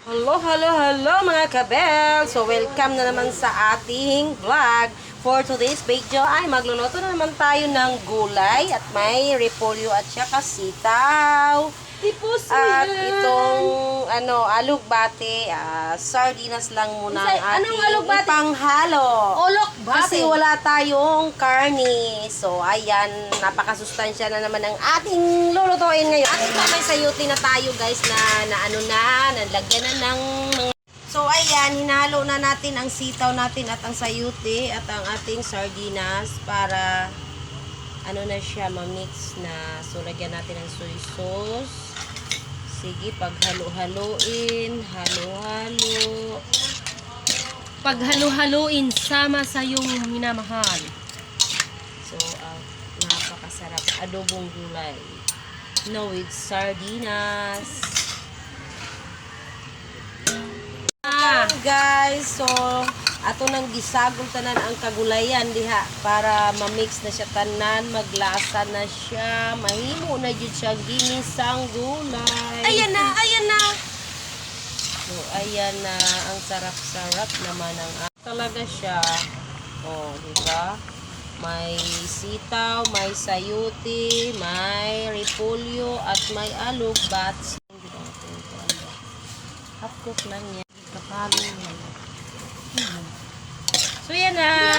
Hello, hello, hello mga kabel! So, welcome na naman sa ating vlog. For today's video ay magluluto na naman tayo ng gulay at may repolyo at saka sitaw. At itong alugbate, sardinas lang muna ang ating ipanghalo. Kasi wala tayong karne. So, ayan, napakasustansya na naman ang ating lulutuin ngayon. At ito may sayuti na tayo guys na nalagyan na ng mga... So, ayan, hinalo na natin ang sitaw natin at ang sayuti at ang ating sardinas para na siya, ma-mix na. So, lagyan natin ng soy sauce. Sige, paghalo-haloin, halo-halo. Paghalo-haloin, sama sa iyong minamahal. So, napakasarap. Adobong gulay. No, with sardinas. Guys, so ato nang gisagol tanan ang kagulayan diha para ma-mix na siya tanan, maglasa na siya, mahimo na jud siya ginisang gulay. Ayan na. So, ayan na, ang sarap-sarap naman ang talaga siya. Oh, di ba? May sitaw, may sayuti, may repolyo at may alugbats. Half cook lang yan. Kapalo. So, yan na.